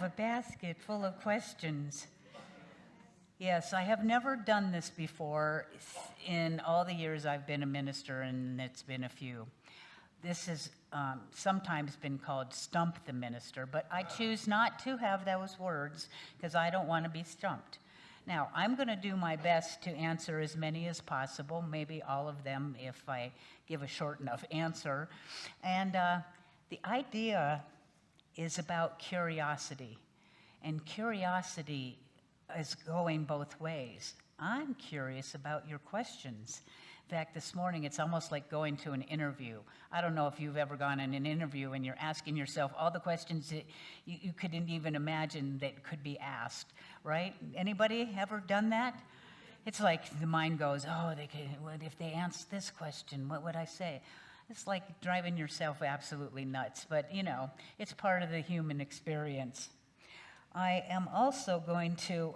have a basket full of questions. Yes, I have never done this before in all the years I've been a minister, and it's been a few. This has sometimes been called stump the minister, but I choose not to have those words because I don't want to be stumped. Now, I'm going to do my best to answer as many as possible, maybe all of them if I give a short enough answer. And the idea is about curiosity, and curiosity is going both ways. I'm curious about your questions. In fact, this morning, it's almost like going to an interview. I don't know if you've ever gone in an interview and you're asking yourself all the questions that you couldn't even imagine that could be asked, right? Anybody ever done that? It's like the mind goes, oh, if they asked this question, what would I say? It's like driving yourself absolutely nuts, but it's part of the human experience. I am also going to,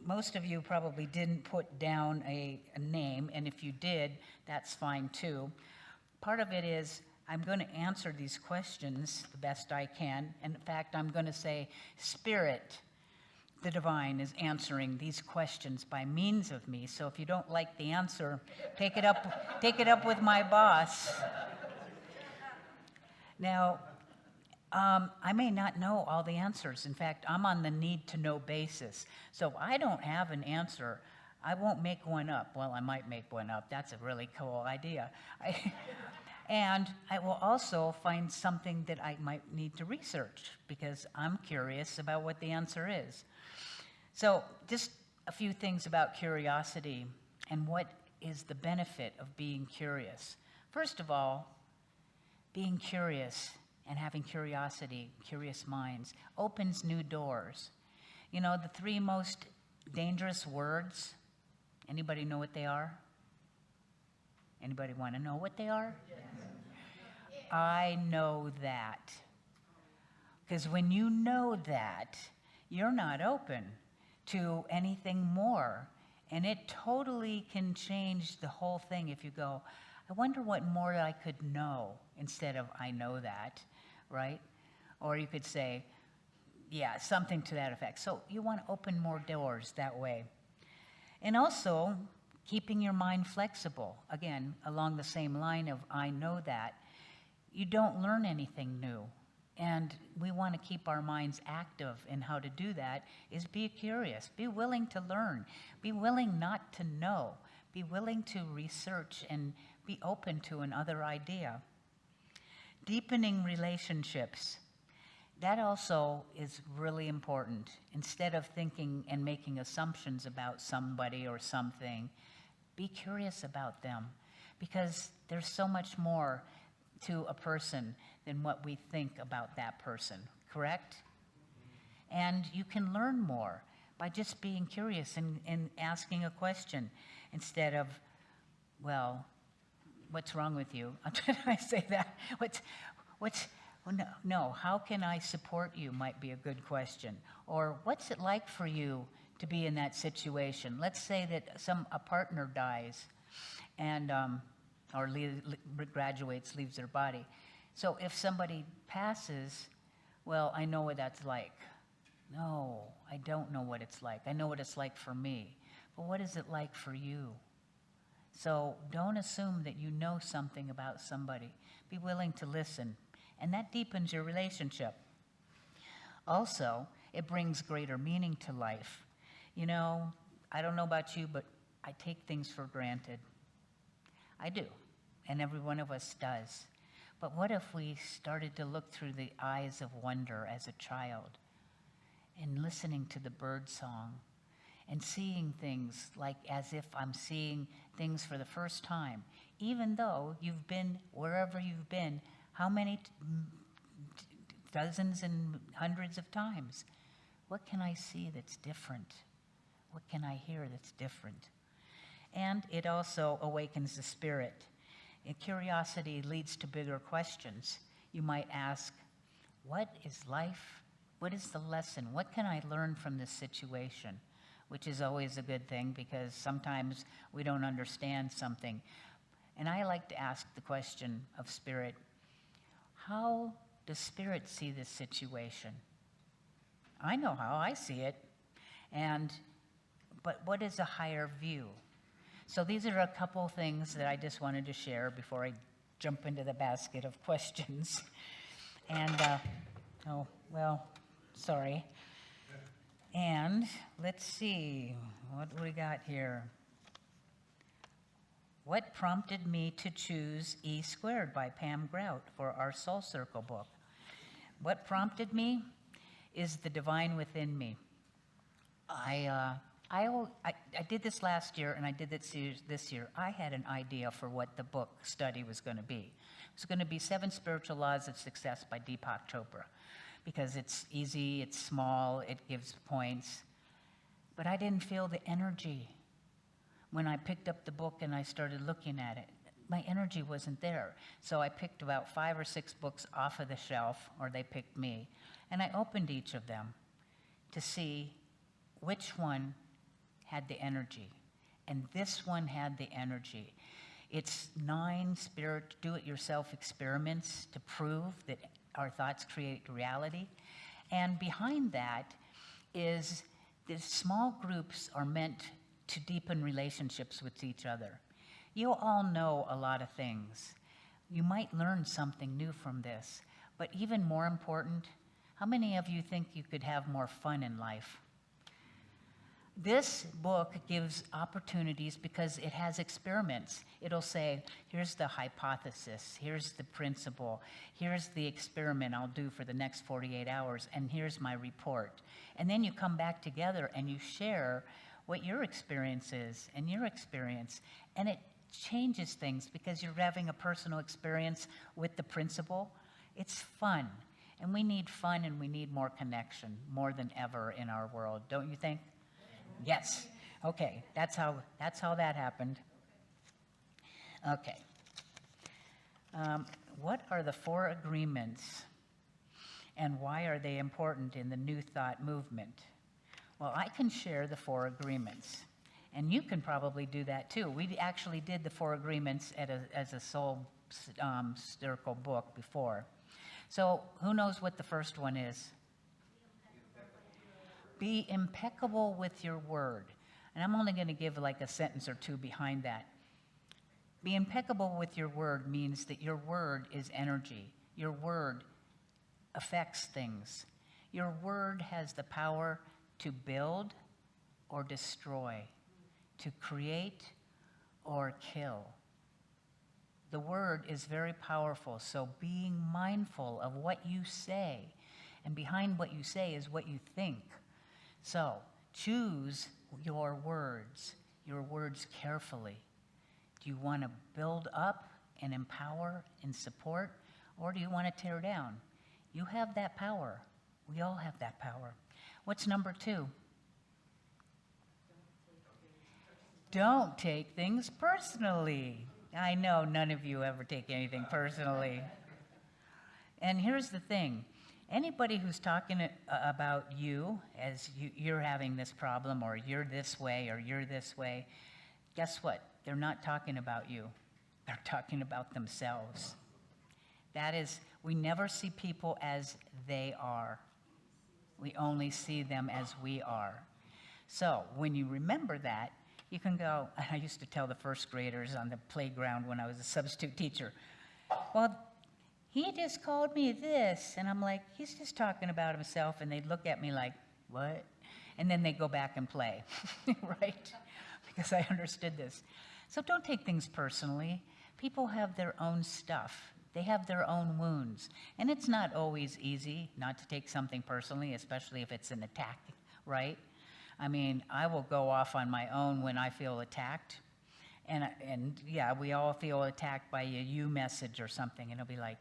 most of you probably didn't put down a name, and if you did, that's fine too. Part of it is I'm going to answer these questions the best I can, and in fact, I'm going to say, Spirit, the divine, is answering these questions by means of me, so if you don't like the answer, take it up with my boss. Now, I may not know all the answers. In fact, I'm on the need-to-know basis. So if I don't have an answer, I won't make one up. Well, I might make one up. That's a really cool idea. And I will also find something that I might need to research because I'm curious about what the answer is. So just a few things about curiosity and what is the benefit of being curious. First of all, being curious and having curiosity, curious minds, opens new doors. The three most dangerous words, anybody know what they are? Anybody want to know what they are? Yes. I know that. Because when you know that, you're not open to anything more. And it totally can change the whole thing if you go, I wonder what more I could know instead of I know that, right? Or you could say, yeah, something to that effect. So you want to open more doors that way. And also, keeping your mind flexible. Again, along the same line of I know that. You don't learn anything new. And we want to keep our minds active, and how to do that is be curious. Be willing to learn. Be willing not to know. Be willing to research and be open to another idea. Deepening relationships. That also is really important. Instead of thinking and making assumptions about somebody or something, be curious about them, because there's so much more to a person than what we think about that person, correct? And you can learn more by just being curious and asking a question instead of, well, what's wrong with you? Did I say that? No, how can I support you might be a good question. Or what's it like for you to be in that situation? Let's say that a partner dies and or graduates, leaves their body. So if somebody passes, well, I know what that's like. No, I don't know what it's like. I know what it's like for me. But what is it like for you? So don't assume that you know something about somebody. Be willing to listen. And that deepens your relationship. Also, it brings greater meaning to life. I don't know about you, but I take things for granted. I do, and every one of us does. But what if we started to look through the eyes of wonder as a child and listening to the bird song and seeing things like as if I'm seeing things for the first time, even though you've been wherever you've been, how many dozens and hundreds of times? What can I see that's different? What can I hear that's different? And it also awakens the spirit. And curiosity leads to bigger questions. You might ask, what is life? What is the lesson? What can I learn from this situation? Which is always a good thing, because sometimes we don't understand something. And I like to ask the question of spirit, how does spirit see this situation? I know how I see it. But what is a higher view? So these are a couple things that I just wanted to share before I jump into the basket of questions. And, sorry. And let's see, what do we got here? What prompted me to choose E Squared by Pam Grout for our Soul Circle book? What prompted me is the divine within me. I did this last year, and I did this year. I had an idea for what the book study was going to be. It was going to be 7 Spiritual Laws of Success by Deepak Chopra, because it's easy, it's small, it gives points. But I didn't feel the energy. When I picked up the book and I started looking at it, my energy wasn't there. So I picked about 5 or 6 books off of the shelf, or they picked me, and I opened each of them to see which one had the energy. And this one had the energy. It's 9 spirit do-it-yourself experiments to prove that our thoughts create reality. And behind that is the small groups are meant to deepen relationships with each other. You all know a lot of things. You might learn something new from this, but even more important, how many of you think you could have more fun in life? This book gives opportunities because it has experiments. It'll say, here's the hypothesis, here's the principle, here's the experiment I'll do for the next 48 hours, and here's my report. And then you come back together and you share what your experience is and your experience, and it changes things because you're having a personal experience with the principle. It's fun, and we need fun and we need more connection more than ever in our world, don't you think? Yes. Okay, that's how that happened. Okay. What are the 4 agreements, and why are they important in the New Thought movement? Well, I can share the 4 agreements, and you can probably do that too. We actually did the 4 agreements as a Soul Circle book before. So who knows what the first one is? Be impeccable with your word. And I'm only going to give like a sentence or 2 behind that. Be impeccable with your word means that your word is energy. Your word affects things. Your word has the power to build or destroy, to create or kill. The word is very powerful, so being mindful of what you say, and behind what you say is what you think. So choose your words carefully. Do you want to build up and empower and support, or do you want to tear down? You have that power. We all have that power. What's number 2? Don't take things personally. I know none of you ever take anything personally. And here's the thing. Anybody who's talking about you as you're having this problem, or you're this way, or you're this way, guess what? They're not talking about you. They're talking about themselves. That is, we never see people as they are. We only see them as we are. So when you remember that, you can go, I used to tell the first graders on the playground when I was a substitute teacher, well, he just called me this. And I'm like, he's just talking about himself. And they'd look at me like, what? And then they go back and play, right? Because I understood this. So don't take things personally. People have their own stuff. They have their own wounds. And it's not always easy not to take something personally, especially if it's an attack, right? I mean, I will go off on my own when I feel attacked. And yeah, we all feel attacked by a you message or something. And it'll be like,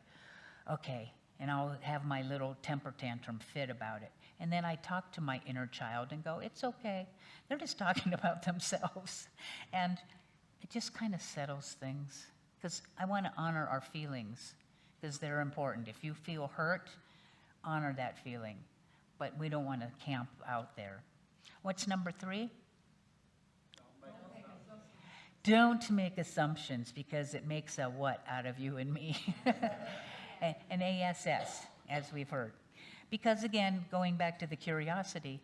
okay. And I'll have my little temper tantrum fit about it. And then I talk to my inner child and go, it's okay. They're just talking about themselves. And it just kind of settles things. Because I want to honor our feelings, because they're important. If you feel hurt, honor that feeling. But we don't want to camp out there. What's number 3? Don't make assumptions, because it makes a what out of you and me? An ASS, as we've heard. Because again, going back to the curiosity,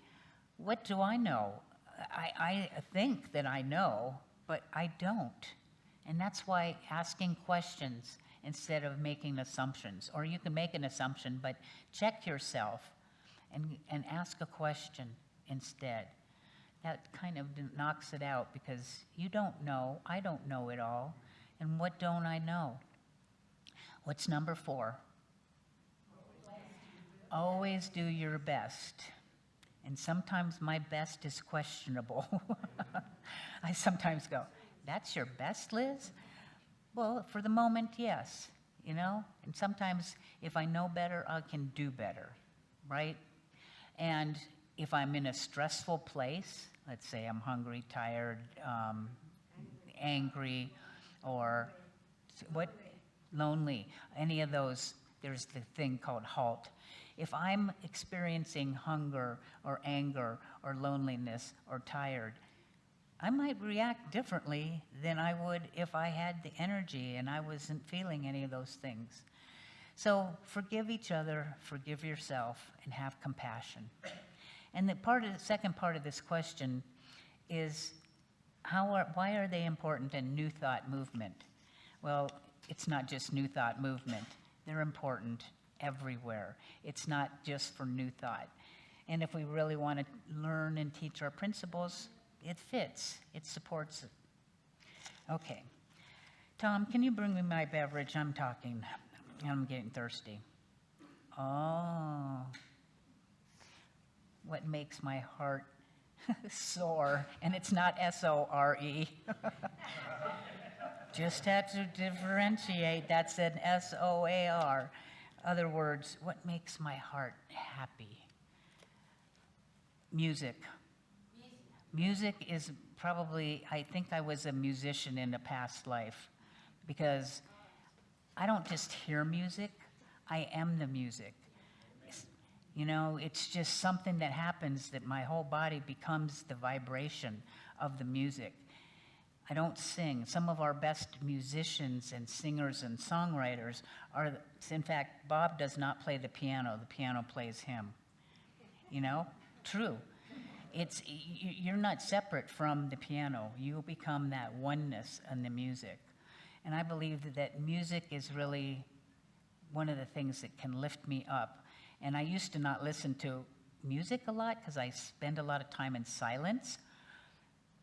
what do I know? I think that I know, but I don't. And that's why asking questions instead of making assumptions, or you can make an assumption, but check yourself and ask a question instead. That kind of knocks it out because you don't know, I don't know it all, and what don't I know? What's number 4? Always do your best. And sometimes my best is questionable. I sometimes go, that's your best, Liz? Well, for the moment, yes, you know? And sometimes if I know better, I can do better, right? And if I'm in a stressful place, let's say I'm hungry, tired, angry, or lonely, any of those, there's the thing called HALT. If I'm experiencing hunger or anger or loneliness or tired, I might react differently than I would if I had the energy and I wasn't feeling any of those things. So forgive each other, forgive yourself, and have compassion. And the second part of this question is, why are they important in New Thought movement? Well, it's not just New Thought movement. They're important everywhere. It's not just for New Thought. And if we really want to learn and teach our principles, it fits. It supports it. Okay. Tom, can you bring me my beverage? I'm getting thirsty. Oh. What makes my heart soar? And it's not S-O-R-E. Just had to differentiate. That's an S-O-A-R. Other words, what makes my heart happy? Music. Music is probably, I think I was a musician in a past life, because I don't just hear music, I am the music. You know, it's just something that happens that my whole body becomes the vibration of the music. I don't sing. Some of our best musicians and singers and songwriters are, in fact, Bob does not play the piano plays him. You know, true. You're not separate from the piano. You become that oneness in the music. And I believe that music is really one of the things that can lift me up. And I used to not listen to music a lot because I spend a lot of time in silence.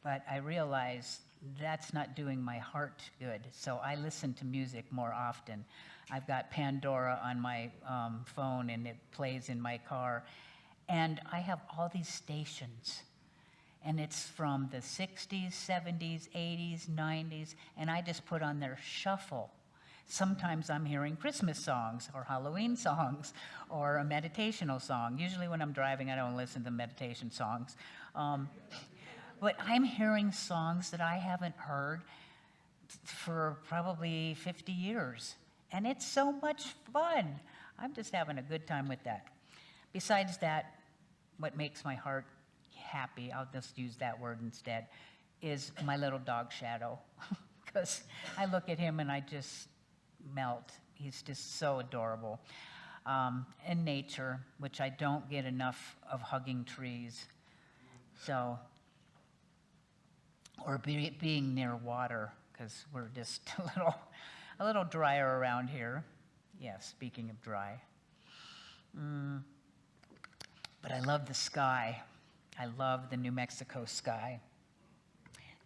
But I realized that's not doing my heart good. So I listen to music more often. I've got Pandora on my phone, and it plays in my car. And I have all these stations. And it's from the 60s, 70s, 80s, 90s, and I just put on their shuffle. Sometimes I'm hearing Christmas songs or Halloween songs or a meditational song. Usually when I'm driving, I don't listen to meditation songs. But I'm hearing songs that I haven't heard for probably 50 years. And it's so much fun. I'm just having a good time with that. Besides that, what makes my heart happy, I'll just use that word instead, is my little dog Shadow. Because I look at him and I just melt. He's just so adorable. And nature, which I don't get enough of, hugging trees. So, or being near water, because we're just a little drier around here. Yeah, speaking of dry. But I love the sky. I love the New Mexico sky.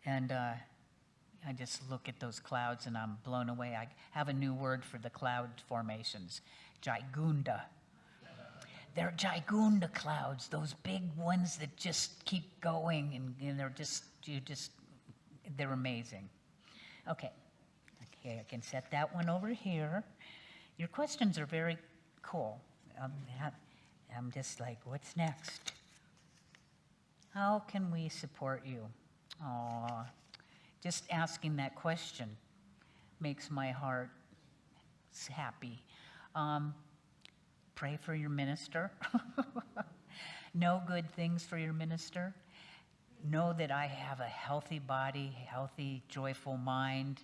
And I just look at those clouds and I'm blown away. I have a new word for the cloud formations, Gigunda. They're Gigunda clouds, those big ones that just keep going, and they're amazing. Okay, I can set that one over here. Your questions are very cool. I'm just like, what's next? How can we support you? Aw, just asking that question makes my heart happy. Pray for your minister. Know good things for your minister. Know that I have a healthy body, healthy, joyful mind,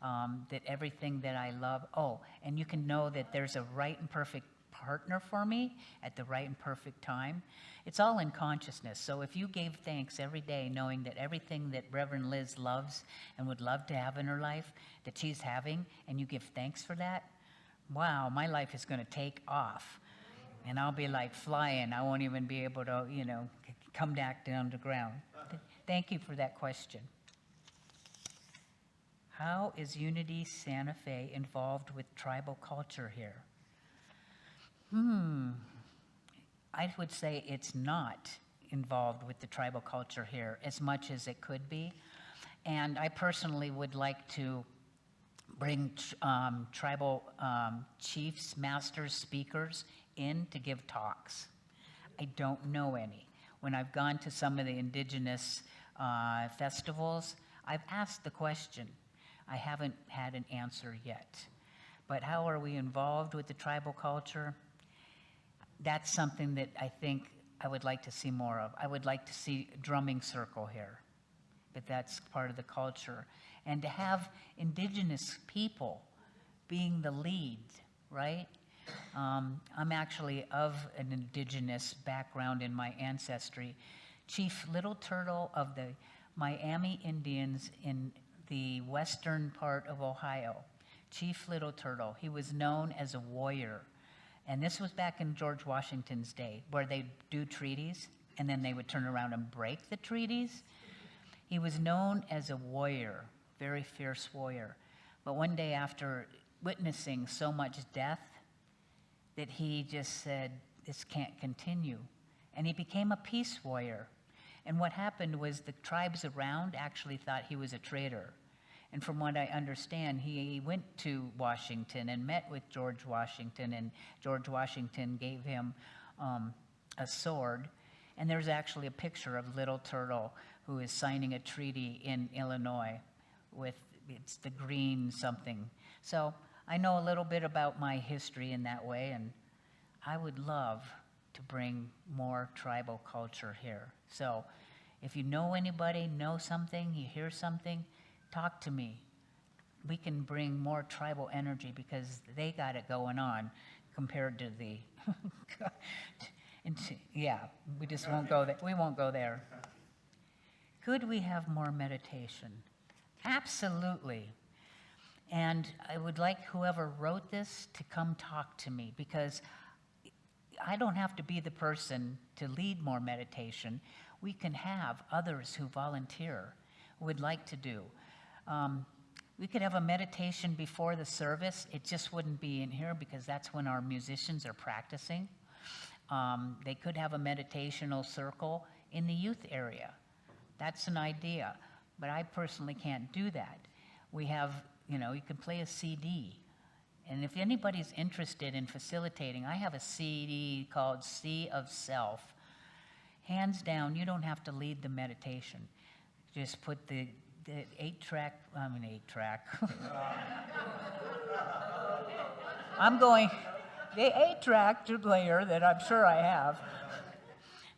that everything that I love. Oh, and you can know that there's a right and perfect partner for me at the right and perfect time. It's all in consciousness. So if you gave thanks every day knowing that everything that Reverend Liz loves and would love to have in her life, that she's having, and you give thanks for that, wow, my life is going to take off. And I'll be like flying. I won't even be able to, come back down to ground. Thank you for that question. How is Unity Santa Fe involved with tribal culture here? I would say it's not involved with the tribal culture here as much as it could be. And I personally would like to bring tribal chiefs, masters, speakers in to give talks. I don't know any. When I've gone to some of the indigenous festivals, I've asked the question. I haven't had an answer yet. But how are we involved with the tribal culture? That's something that I think I would like to see more of. I would like to see a drumming circle here, but that's part of the culture. And to have indigenous people being the lead, right? I'm actually of an indigenous background in my ancestry. Chief Little Turtle of the Miami Indians in the western part of Ohio. Chief Little Turtle, he was known as a warrior. And this was back in George Washington's day, where they'd do treaties, and then they would turn around and break the treaties. He was known as a warrior, very fierce warrior. But one day after witnessing so much death, that he just said, this can't continue. And he became a peace warrior. And what happened was the tribes around actually thought he was a traitor. And from what I understand, he went to Washington and met with George Washington, and George Washington gave him a sword. And there's actually a picture of Little Turtle who is signing a treaty in Illinois with, it's the green something. So I know a little bit about my history in that way, and I would love to bring more tribal culture here. So if you know anybody, know something, you hear something, talk to me. We can bring more tribal energy because they got it going on compared to the, yeah, we just won't go there. We won't go there. Could we have more meditation? Absolutely. And I would like whoever wrote this to come talk to me, because I don't have to be the person to lead more meditation. We can have others who volunteer, who would like to do. We could have a meditation before the service. It just wouldn't be in here because that's when our musicians are practicing. They could have a meditational circle in the youth area. That's an idea, but I personally can't do that. We have, you can play a CD. And if anybody's interested in facilitating, I have a CD called Sea of Self. Hands down, you don't have to lead the meditation. Just put the 8-track. I'm going, the 8-track player that I'm sure I have.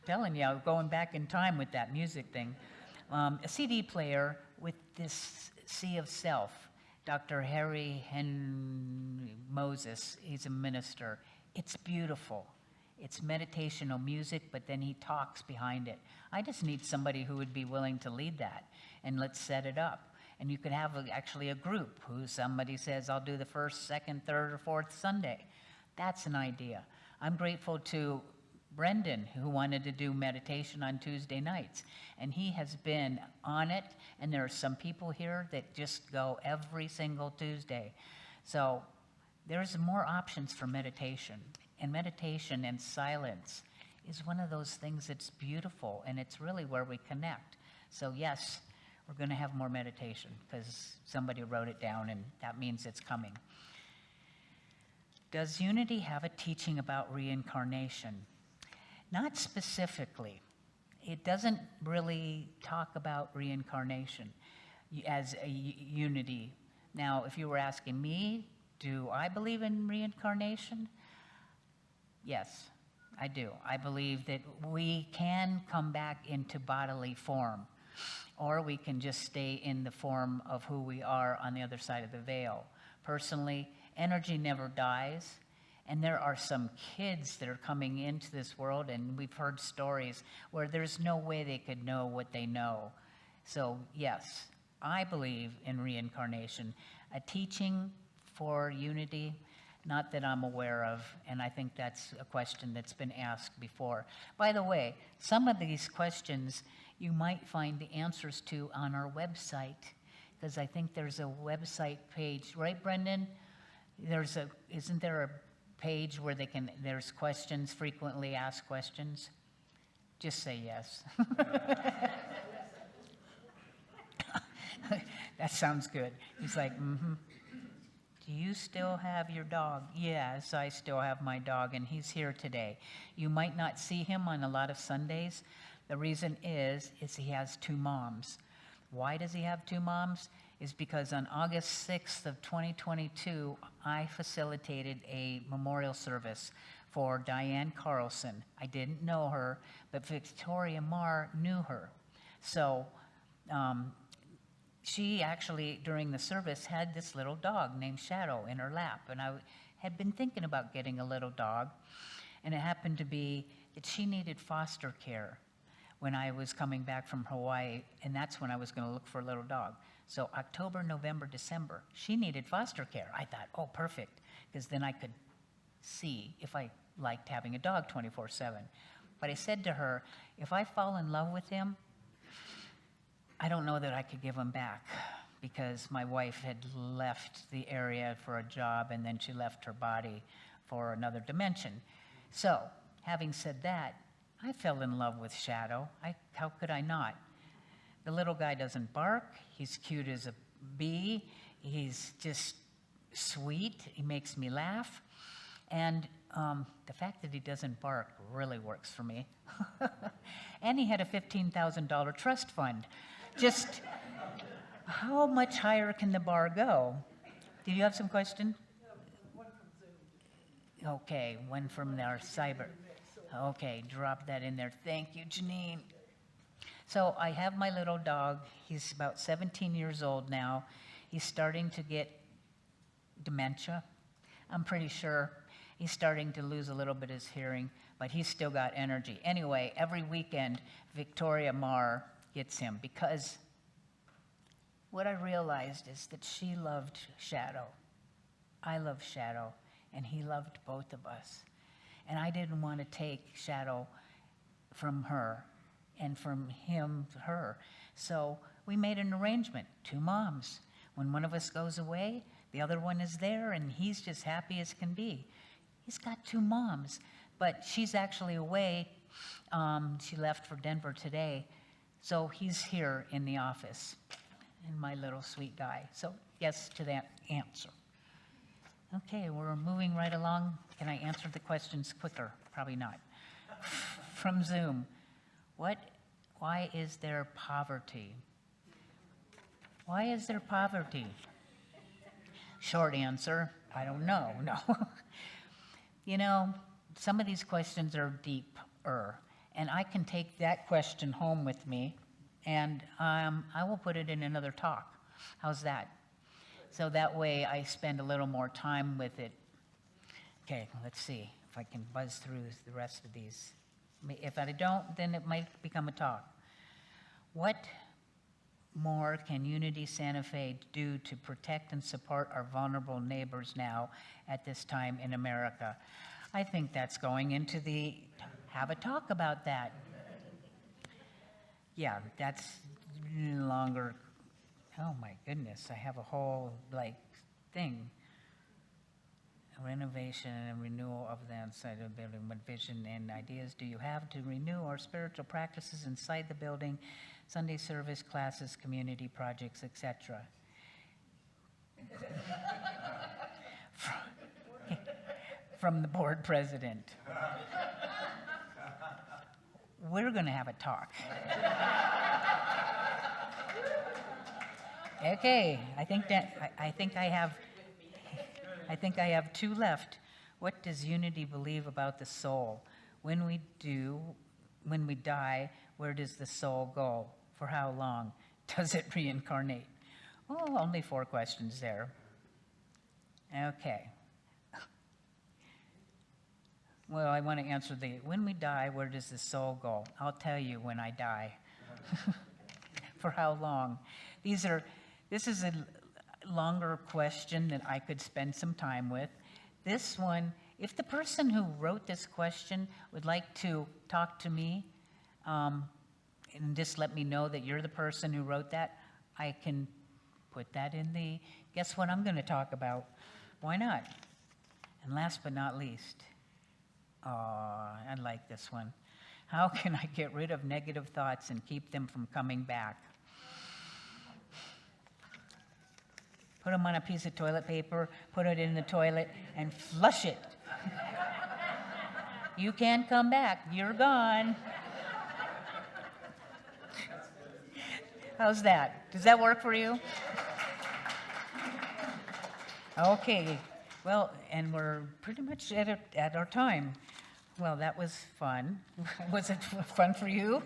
Telling you, I'm going back in time with that music thing. A CD player with this Sea of Self. Dr. Harry Moses, he's a minister. It's beautiful. It's meditational music, but then he talks behind it. I just need somebody who would be willing to lead that, and let's set it up. And you could have actually a group who somebody says, I'll do the first, second, third, or fourth Sunday. That's an idea. I'm grateful to Brendan, who wanted to do meditation on Tuesday nights, and he has been on it, and there are some people here that just go every single Tuesday. So there's more options for meditation, and meditation and silence is one of those things that's beautiful, and it's really where we connect. So yes, we're going to have more meditation because somebody wrote it down, and that means it's coming. Does Unity have a teaching about reincarnation? Not specifically. It doesn't really talk about reincarnation as a unity. Now, if you were asking me, do I believe in reincarnation? Yes, I do. I believe that we can come back into bodily form, or we can just stay in the form of who we are on the other side of the veil. Personally, energy never dies, And there are some kids that are coming into this world, and we've heard stories where there's no way they could know what they know. So yes, I believe in reincarnation, a teaching for unity, not that I'm aware of, and I think that's a question that's been asked before. By the way, some of these questions you might find the answers to on our website, because I think there's a website page, right, Brendan? Isn't there a page where there's questions, frequently asked questions? Just say yes. That sounds good. He's like, mm-hmm. Do you still have your dog? Yes, I still have my dog, and he's here today. You might not see him on a lot of Sundays. The reason is he has two moms. Why does he have two moms? Is because on August 6th of 2022, I facilitated a memorial service for Diane Carlson. I didn't know her, but Victoria Marr knew her. So she actually, during the service, had this little dog named Shadow in her lap. And I had been thinking about getting a little dog. And it happened to be that she needed foster care when I was coming back from Hawaii. And that's when I was going to look for a little dog. So October, November, December, she needed foster care. I thought, oh, perfect, because then I could see if I liked having a dog 24/7. But I said to her, if I fall in love with him, I don't know that I could give him back, because my wife had left the area for a job, and then she left her body for another dimension. So, having said that, I fell in love with Shadow. How could I not? The little guy doesn't bark. He's cute as a bee. He's just sweet. He makes me laugh. And the fact that he doesn't bark really works for me. And he had a $15,000 trust fund. Just how much higher can the bar go? Do you have some question? One from Zoom. Okay, one from our cyber. Okay, drop that in there. Thank you, Janine. So I have my little dog. He's about 17 years old now. He's starting to get dementia. I'm pretty sure he's starting to lose a little bit of his hearing, but he's still got energy. Anyway, every weekend, Victoria Marr gets him, because what I realized is that she loved Shadow. I love Shadow, and he loved both of us. And I didn't want to take Shadow from her and from him to her. So we made an arrangement, two moms. When one of us goes away, the other one is there, and he's just happy as can be. He's got two moms, but she's actually away. She left for Denver today. So he's here in the office, and my little sweet guy. So yes to that answer. Okay, we're moving right along. Can I answer the questions quicker? Probably not. From Zoom. Why is there poverty? Why is there poverty? Short answer, I don't know, no. You know, some of these questions are deeper, and I can take that question home with me, and I will put it in another talk. How's that? So that way I spend a little more time with it. Okay, let's see if I can buzz through the rest of these. If I don't, then it might become a talk. What more can Unity Santa Fe do to protect and support our vulnerable neighbors now at this time in America? I think that's going into have a talk about that. Yeah, that's longer. Oh my goodness, I have a whole thing. Renovation and renewal of the inside of the building. What vision and ideas do you have to renew our spiritual practices inside the building, Sunday service, classes, community projects, etc.? From the board president. We're going to have a talk. Okay, I think I have two left. What does Unity believe about the soul? When we die, where does the soul go? For how long? Does it reincarnate? Oh, only 4 questions there. Okay. Well, I want to answer when we die, where does the soul go? I'll tell you when I die. For how long? This is a longer question that I could spend some time with. This one, if the person who wrote this question would like to talk to me, and just let me know that you're the person who wrote that, I can put that in the, guess what I'm going to talk about? Why not? And last but not least, I like this one. How can I get rid of negative thoughts and keep them from coming back? Put them on a piece of toilet paper, put it in the toilet, and flush it. You can't come back. You're gone. How's that? Does that work for you? Okay. Well, and we're pretty much at our time. Well, that was fun. Was it fun for you?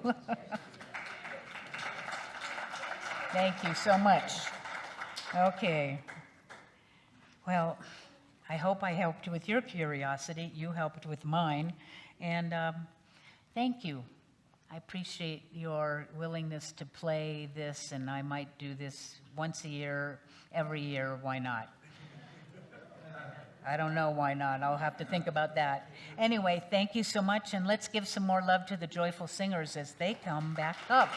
Thank you so much. Okay. Well, I hope I helped with your curiosity. You helped with mine. And thank you. I appreciate your willingness to play this, and I might do this once a year, every year. Why not? I don't know why not. I'll have to think about that. Anyway, thank you so much, and let's give some more love to the joyful singers as they come back up.